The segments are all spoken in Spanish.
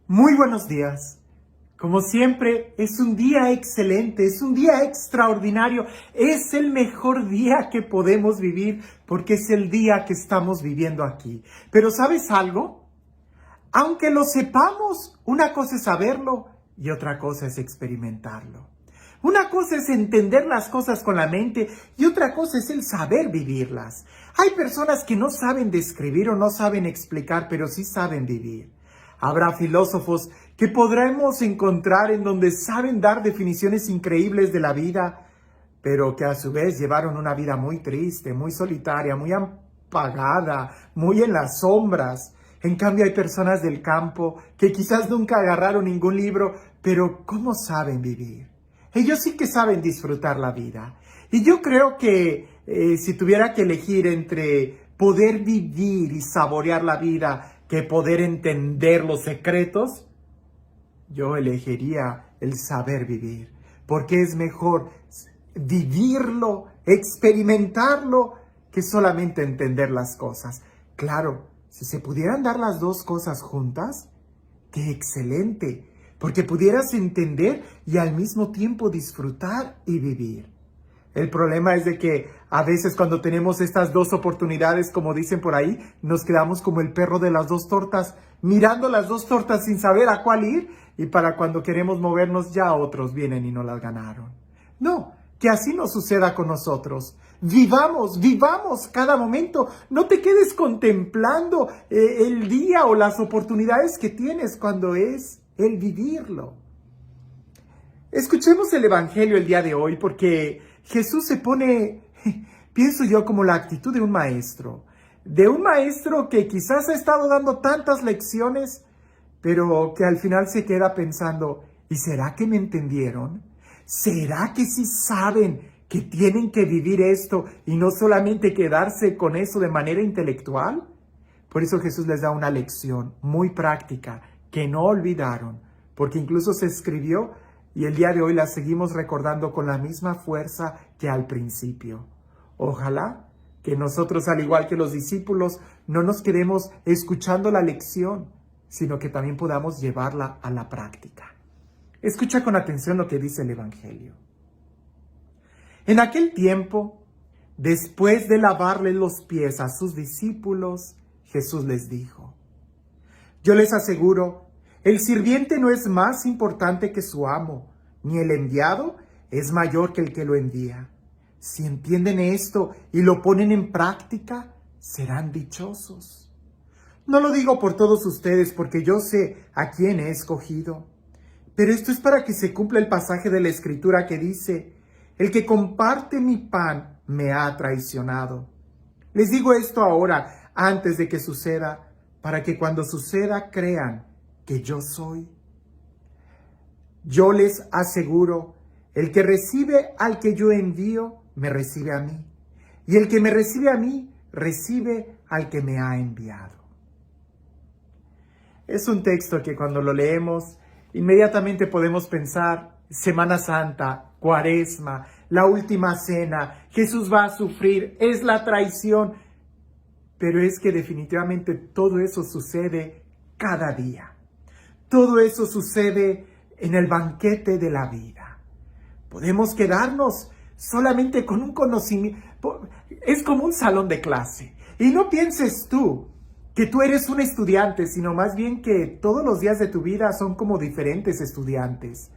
Muy buenos días. Como siempre, es un día excelente, es un día extraordinario, es el mejor día que podemos vivir porque es el día que estamos viviendo aquí. Pero ¿sabes algo? Aunque lo sepamos, una cosa es saberlo y otra cosa es experimentarlo. Una cosa es entender las cosas con la mente y otra cosa es el saber vivirlas. Hay personas que no saben describir o no saben explicar, pero sí saben vivir. Habrá filósofos que podremos encontrar en donde saben dar definiciones increíbles de la vida, pero que a su vez llevaron una vida muy triste, muy solitaria, muy apagada, muy en las sombras. En cambio hay personas del campo que quizás nunca agarraron ningún libro, pero ¿cómo saben vivir? Ellos sí que saben disfrutar la vida. Y yo creo que si tuviera que elegir entre poder vivir y saborear la vida que poder entender los secretos, yo elegiría el saber vivir, porque es mejor vivirlo, experimentarlo, que solamente entender las cosas. Claro, si se pudieran dar las dos cosas juntas, ¡qué excelente! Porque pudieras entender y al mismo tiempo disfrutar y vivir. El problema es de que a veces cuando tenemos estas dos oportunidades, como dicen por ahí, nos quedamos como el perro de las dos tortas, mirando las dos tortas sin saber a cuál ir, y para cuando queremos movernos ya otros vienen y nos las ganaron. No, que así no suceda con nosotros. Vivamos cada momento. No te quedes contemplando el día o las oportunidades que tienes cuando es el vivirlo. Escuchemos el Evangelio el día de hoy porque Jesús se pone, pienso yo, como la actitud de un maestro que quizás ha estado dando tantas lecciones, pero que al final se queda pensando, ¿y será que me entendieron? ¿Será que sí saben que tienen que vivir esto y no solamente quedarse con eso de manera intelectual? Por eso Jesús les da una lección muy práctica que no olvidaron, porque incluso se escribió y el día de hoy la seguimos recordando con la misma fuerza que al principio. Ojalá que nosotros, al igual que los discípulos, no nos quedemos escuchando la lección, sino que también podamos llevarla a la práctica. Escucha con atención lo que dice el Evangelio. En aquel tiempo, después de lavarle los pies a sus discípulos, Jesús les dijo: yo les aseguro, el sirviente no es más importante que su amo, ni el enviado es mayor que el que lo envía. Si entienden esto y lo ponen en práctica, serán dichosos. No lo digo por todos ustedes, porque yo sé a quién he escogido. Pero esto es para que se cumpla el pasaje de la Escritura que dice: el que comparte mi pan me ha traicionado. Les digo esto ahora, antes de que suceda, para que cuando suceda crean que yo soy. Yo les aseguro, el que recibe al que yo envío, me recibe a mí. Y el que me recibe a mí, recibe al que me ha enviado. Es un texto que cuando lo leemos, inmediatamente podemos pensar Semana Santa, Cuaresma, la última cena, Jesús va a sufrir, es la traición. Pero es que definitivamente todo eso sucede cada día. Todo eso sucede en el banquete de la vida. Podemos quedarnos solamente con un conocimiento. Es como un salón de clase. Y no pienses tú que tú eres un estudiante, sino más bien que todos los días de tu vida son como diferentes estudiantes.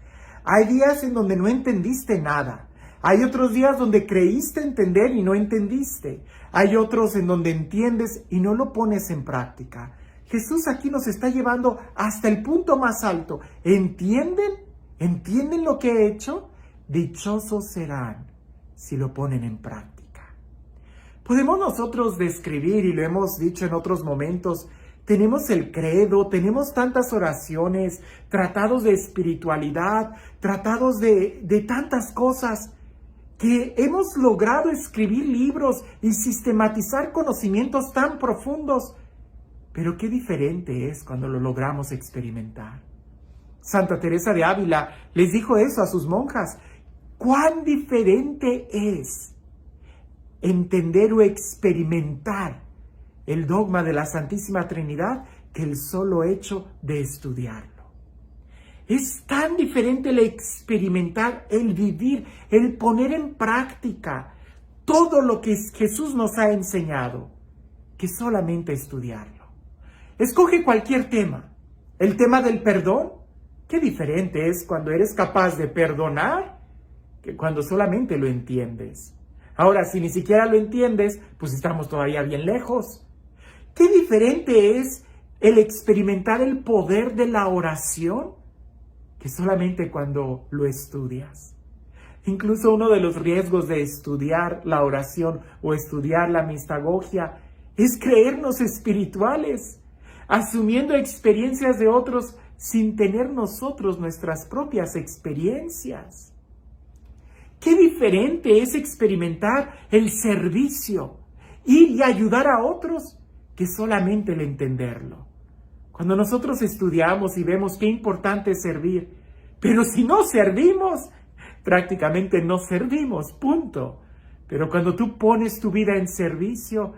Hay días en donde no entendiste nada. Hay otros días donde creíste entender y no entendiste. Hay otros en donde entiendes y no lo pones en práctica. Jesús aquí nos está llevando hasta el punto más alto. ¿Entienden? ¿Entienden lo que he hecho? Dichosos serán si lo ponen en práctica. Podemos nosotros describir, y lo hemos dicho en otros momentos, tenemos el credo, tenemos tantas oraciones, tratados de espiritualidad, tratados de tantas cosas, que hemos logrado escribir libros y sistematizar conocimientos tan profundos. Pero qué diferente es cuando lo logramos experimentar. Santa Teresa de Ávila les dijo eso a sus monjas. ¿Cuán diferente es entender o experimentar el dogma de la Santísima Trinidad que el solo hecho de estudiarlo? Es tan diferente el experimentar, el vivir, el poner en práctica todo lo que Jesús nos ha enseñado, que solamente estudiarlo. Escoge cualquier tema. El tema del perdón, qué diferente es cuando eres capaz de perdonar que cuando solamente lo entiendes. Ahora, si ni siquiera lo entiendes, pues estamos todavía bien lejos. Qué diferente es el experimentar el poder de la oración que solamente cuando lo estudias. Incluso uno de los riesgos de estudiar la oración o estudiar la mistagogia es creernos espirituales, asumiendo experiencias de otros sin tener nosotros nuestras propias experiencias. Qué diferente es experimentar el servicio, ir y ayudar a otros, que solamente el entenderlo. Cuando nosotros estudiamos y vemos qué importante es servir, pero si no servimos, prácticamente no servimos, punto. Pero cuando tú pones tu vida en servicio,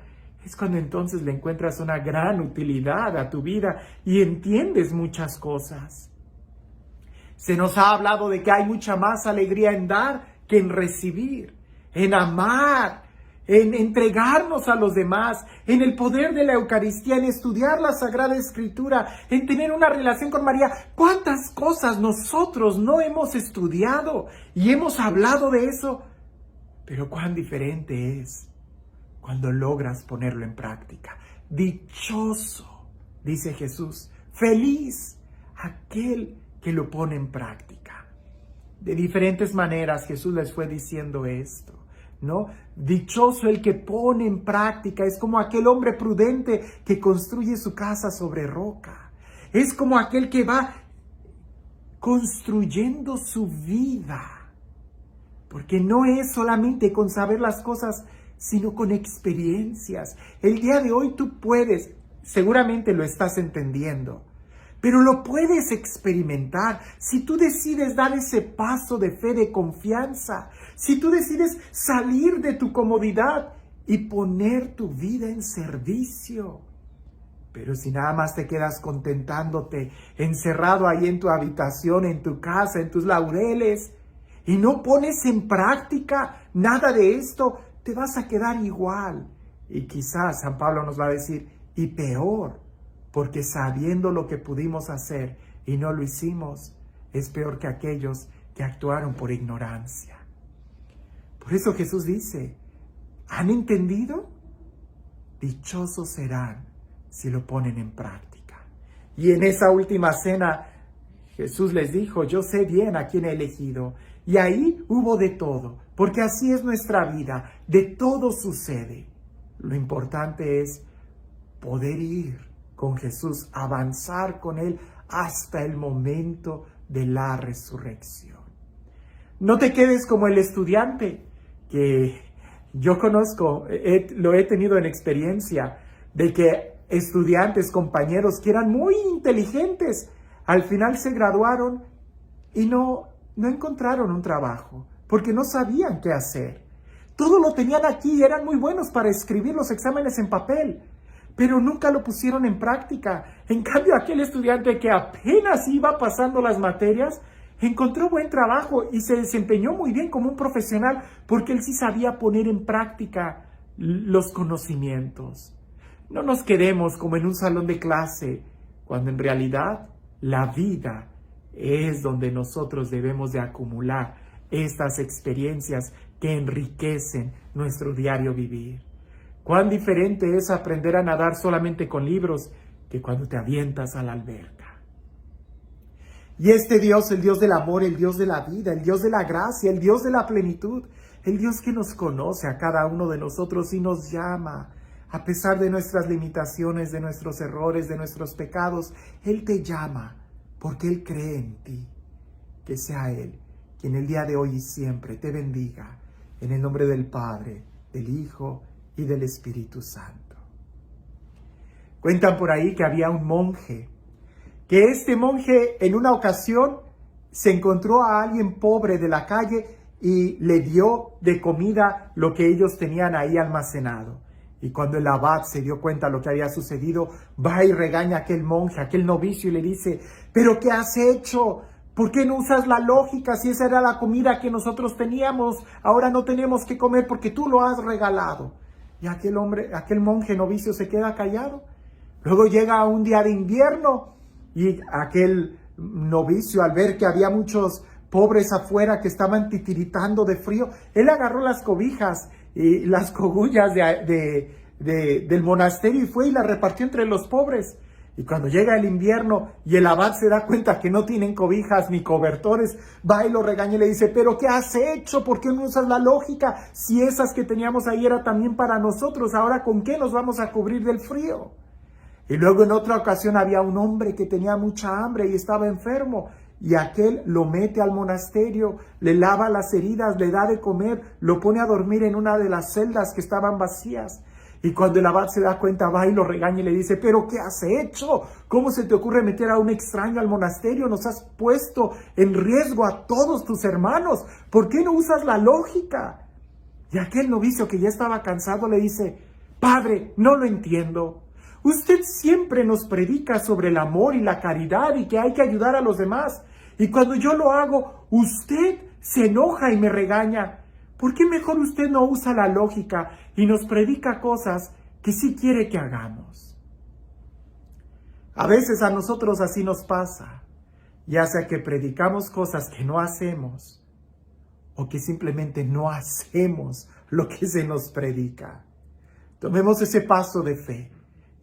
es cuando entonces le encuentras una gran utilidad a tu vida y entiendes muchas cosas. Se nos ha hablado de que hay mucha más alegría en dar que en recibir, en amar, en entregarnos a los demás, en el poder de la Eucaristía, en estudiar la Sagrada Escritura, en tener una relación con María. ¿Cuántas cosas nosotros no hemos estudiado y hemos hablado de eso? Pero cuán diferente es cuando logras ponerlo en práctica. Dichoso, dice Jesús, feliz aquel que lo pone en práctica. De diferentes maneras Jesús les fue diciendo esto, ¿no? Dichoso el que pone en práctica, es como aquel hombre prudente que construye su casa sobre roca. Es como aquel que va construyendo su vida. Porque no es solamente con saber las cosas, sino con experiencias. El día de hoy tú puedes, seguramente lo estás entendiendo, pero lo puedes experimentar si tú decides dar ese paso de fe, de confianza, si tú decides salir de tu comodidad y poner tu vida en servicio. Pero si nada más te quedas contentándote, encerrado ahí en tu habitación, en tu casa, en tus laureles, y no pones en práctica nada de esto, te vas a quedar igual. Y quizás San Pablo nos va a decir, y peor, porque sabiendo lo que pudimos hacer y no lo hicimos, es peor que aquellos que actuaron por ignorancia. Por eso Jesús dice, ¿han entendido? Dichosos serán si lo ponen en práctica. Y en esa última cena, Jesús les dijo, yo sé bien a quién he elegido. Y ahí hubo de todo, porque así es nuestra vida, de todo sucede. Lo importante es poder ir con Jesús, avanzar con Él hasta el momento de la resurrección. No te quedes como el estudiante que yo conozco, lo he tenido en experiencia, de que estudiantes, compañeros que eran muy inteligentes, al final se graduaron y no encontraron un trabajo, porque no sabían qué hacer. Todo lo tenían aquí, eran muy buenos para escribir los exámenes en papel, pero nunca lo pusieron en práctica. En cambio, aquel estudiante que apenas iba pasando las materias, encontró buen trabajo y se desempeñó muy bien como un profesional, porque él sí sabía poner en práctica los conocimientos. No nos quedemos como en un salón de clase, cuando en realidad la vida es donde nosotros debemos de acumular estas experiencias que enriquecen nuestro diario vivir. Cuán diferente es aprender a nadar solamente con libros que cuando te avientas a la alberca. Y este Dios, el Dios del amor, el Dios de la vida, el Dios de la gracia, el Dios de la plenitud, el Dios que nos conoce a cada uno de nosotros y nos llama, a pesar de nuestras limitaciones, de nuestros errores, de nuestros pecados, Él te llama porque Él cree en ti. Que sea Él quien el día de hoy y siempre te bendiga, en el nombre del Padre, del Hijo y del Espíritu Santo. Cuentan por ahí que había un monje, que este monje en una ocasión se encontró a alguien pobre de la calle y le dio de comida lo que ellos tenían ahí almacenado. Y cuando el abad se dio cuenta de lo que había sucedido, va y regaña a aquel monje, a aquel novicio y le dice, ¿pero qué has hecho? ¿Por qué no usas la lógica si esa era la comida que nosotros teníamos? Ahora no tenemos que comer porque tú lo has regalado. Y aquel monje novicio se queda callado. Luego llega un día de invierno y aquel novicio, al ver que había muchos pobres afuera que estaban titiritando de frío, él agarró las cobijas y las cogullas del monasterio y fue y las repartió entre los pobres. Y cuando llega el invierno y el abad se da cuenta que no tienen cobijas ni cobertores, va y lo regaña y le dice, ¿pero qué has hecho? ¿Por qué no usas la lógica? Si esas que teníamos ahí era también para nosotros, ¿ahora con qué nos vamos a cubrir del frío? Y luego en otra ocasión había un hombre que tenía mucha hambre y estaba enfermo. Y aquel lo mete al monasterio, le lava las heridas, le da de comer, lo pone a dormir en una de las celdas que estaban vacías. Y cuando el abad se da cuenta, va y lo regaña y le dice, ¿pero qué has hecho? ¿Cómo se te ocurre meter a un extraño al monasterio? Nos has puesto en riesgo a todos tus hermanos. ¿Por qué no usas la lógica? Y aquel novicio que ya estaba cansado le dice, Padre, no lo entiendo. Usted siempre nos predica sobre el amor y la caridad y que hay que ayudar a los demás. Y cuando yo lo hago, usted se enoja y me regaña. ¿Por qué mejor usted no usa la lógica y nos predica cosas que sí quiere que hagamos? A veces a nosotros así nos pasa, ya sea que predicamos cosas que no hacemos o que simplemente no hacemos lo que se nos predica. Tomemos ese paso de fe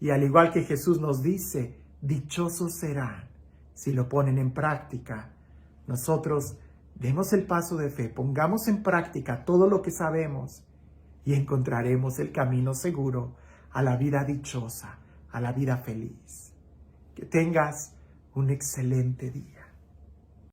y al igual que Jesús nos dice, dichosos serán si lo ponen en práctica. Nosotros demos el paso de fe, pongamos en práctica todo lo que sabemos y encontraremos el camino seguro a la vida dichosa, a la vida feliz. Que tengas un excelente día.